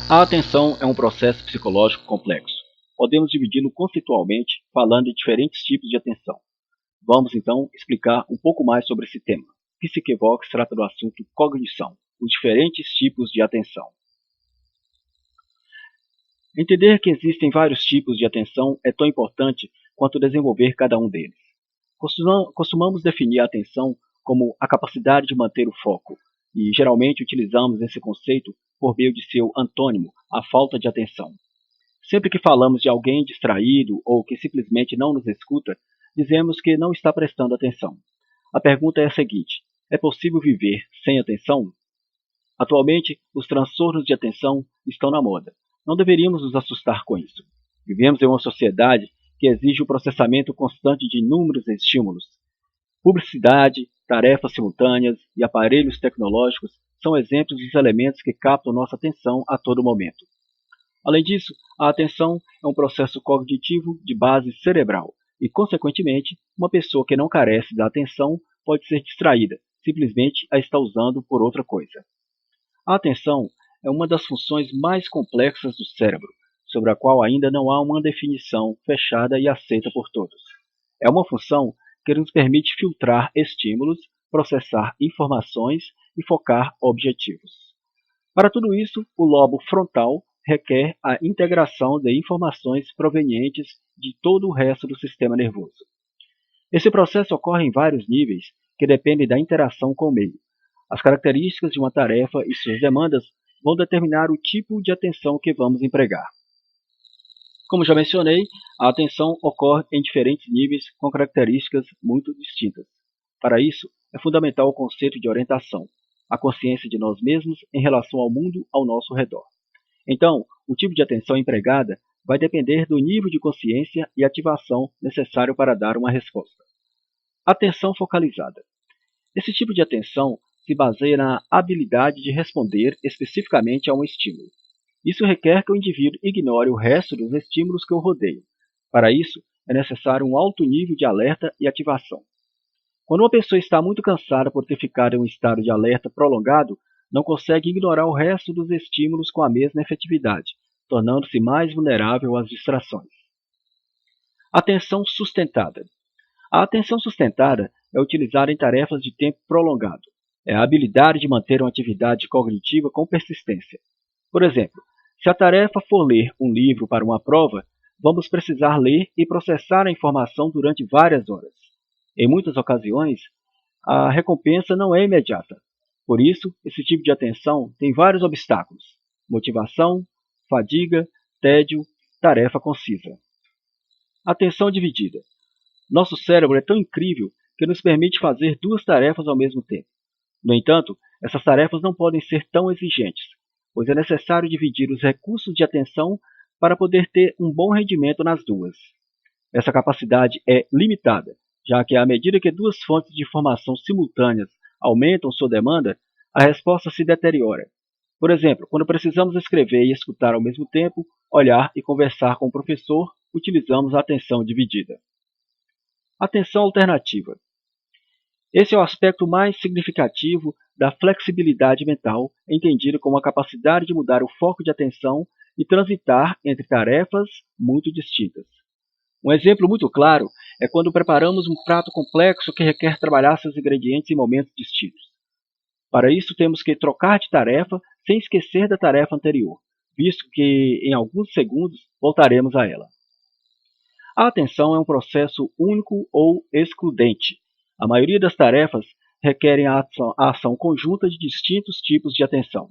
A atenção é um processo psicológico complexo. Podemos dividi-lo conceitualmente falando de diferentes tipos de atenção. Vamos então explicar um pouco mais sobre esse tema. Psiquevox trata do assunto cognição, os diferentes tipos de atenção. Entender que existem vários tipos de atenção é tão importante quanto desenvolver cada um deles. Costumamos definir a atenção como a capacidade de manter o foco, e geralmente utilizamos esse conceito por meio de seu antônimo, a falta de atenção. Sempre que falamos de alguém distraído ou que simplesmente não nos escuta, dizemos que não está prestando atenção. A pergunta é a seguinte: é possível viver sem atenção? Atualmente, os transtornos de atenção estão na moda. Não deveríamos nos assustar com isso. Vivemos em uma sociedade que exige o processamento constante de inúmeros estímulos. Publicidade, tarefas simultâneas e aparelhos tecnológicos são exemplos dos elementos que captam nossa atenção a todo momento. Além disso, a atenção é um processo cognitivo de base cerebral e, consequentemente, uma pessoa que não carece da atenção pode ser distraída, simplesmente a está usando por outra coisa. A atenção é uma das funções mais complexas do cérebro, sobre a qual ainda não há uma definição fechada e aceita por todos. É uma função que nos permite filtrar estímulos, processar informações e focar objetivos. Para tudo isso, o lobo frontal requer a integração de informações provenientes de todo o resto do sistema nervoso. Esse processo ocorre em vários níveis que dependem da interação com o meio. As características de uma tarefa e suas demandas vão determinar o tipo de atenção que vamos empregar. Como já mencionei, a atenção ocorre em diferentes níveis com características muito distintas. Para isso, é fundamental o conceito de orientação, a consciência de nós mesmos em relação ao mundo ao nosso redor. Então, o tipo de atenção empregada vai depender do nível de consciência e ativação necessário para dar uma resposta. Atenção focalizada. Esse tipo de atenção se baseia na habilidade de responder especificamente a um estímulo. Isso requer que o indivíduo ignore o resto dos estímulos que o rodeiam. Para isso, é necessário um alto nível de alerta e ativação. Quando uma pessoa está muito cansada por ter ficado em um estado de alerta prolongado, não consegue ignorar o resto dos estímulos com a mesma efetividade, tornando-se mais vulnerável às distrações. Atenção sustentada. A atenção sustentada é utilizada em tarefas de tempo prolongado. É a habilidade de manter uma atividade cognitiva com persistência. Por exemplo, se a tarefa for ler um livro para uma prova, vamos precisar ler e processar a informação durante várias horas. Em muitas ocasiões, a recompensa não é imediata. Por isso, esse tipo de atenção tem vários obstáculos: motivação, fadiga, tédio, tarefa concisa. Atenção dividida. Nosso cérebro é tão incrível que nos permite fazer duas tarefas ao mesmo tempo. No entanto, essas tarefas não podem ser tão exigentes, pois é necessário dividir os recursos de atenção para poder ter um bom rendimento nas duas. Essa capacidade é limitada, já que à medida que duas fontes de informação simultâneas aumentam sua demanda, a resposta se deteriora. Por exemplo, quando precisamos escrever e escutar ao mesmo tempo, olhar e conversar com o professor, utilizamos a atenção dividida. Atenção alternativa. Esse é o aspecto mais significativo da flexibilidade mental, entendida como a capacidade de mudar o foco de atenção e transitar entre tarefas muito distintas. Um exemplo muito claro é quando preparamos um prato complexo que requer trabalhar seus ingredientes em momentos distintos. Para isso, temos que trocar de tarefa sem esquecer da tarefa anterior, visto que em alguns segundos voltaremos a ela. A atenção é um processo único ou excludente. A maioria das tarefas requerem a ação conjunta de distintos tipos de atenção.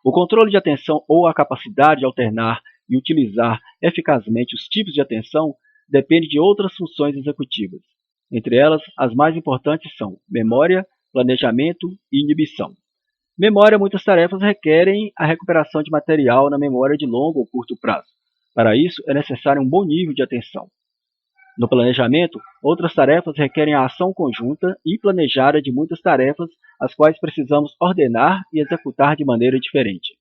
O controle de atenção ou a capacidade de alternar e utilizar eficazmente os tipos de atenção depende de outras funções executivas. Entre elas, as mais importantes são memória, planejamento e inibição. Memória: muitas tarefas requerem a recuperação de material na memória de longo ou curto prazo. Para isso, é necessário um bom nível de atenção. No planejamento, outras tarefas requerem a ação conjunta e planejada de muitas tarefas, as quais precisamos ordenar e executar de maneira diferente.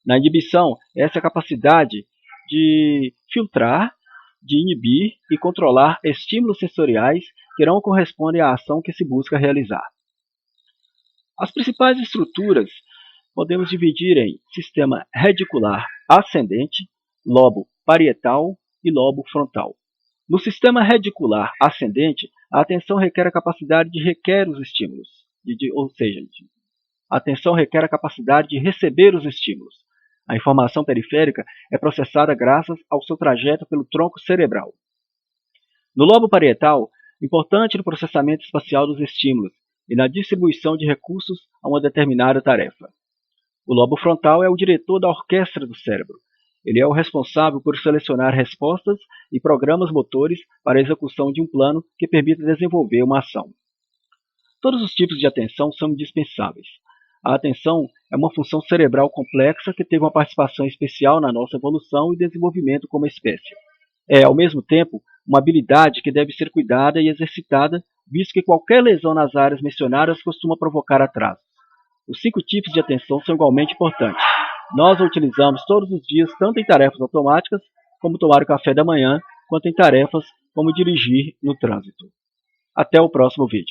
Na inibição, essa é a capacidade de filtrar, de inibir e controlar estímulos sensoriais que não correspondem à ação que se busca realizar. As principais estruturas podemos dividir em sistema radicular ascendente, lobo parietal e lobo frontal. No sistema radicular ascendente, a atenção requer a capacidade de requer os estímulos, a atenção requer a capacidade de receber os estímulos. A informação periférica é processada graças ao seu trajeto pelo tronco cerebral. No lobo parietal, importante no processamento espacial dos estímulos e na distribuição de recursos a uma determinada tarefa. O lobo frontal é o diretor da orquestra do cérebro. Ele é o responsável por selecionar respostas e programas motores para a execução de um plano que permita desenvolver uma ação. Todos os tipos de atenção são indispensáveis. A atenção é uma função cerebral complexa que teve uma participação especial na nossa evolução e desenvolvimento como espécie. É, ao mesmo tempo, uma habilidade que deve ser cuidada e exercitada, visto que qualquer lesão nas áreas mencionadas costuma provocar atrasos. Os 5 tipos de atenção são igualmente importantes. Nós a utilizamos todos os dias, tanto em tarefas automáticas, como tomar o café da manhã, quanto em tarefas como dirigir no trânsito. Até o próximo vídeo.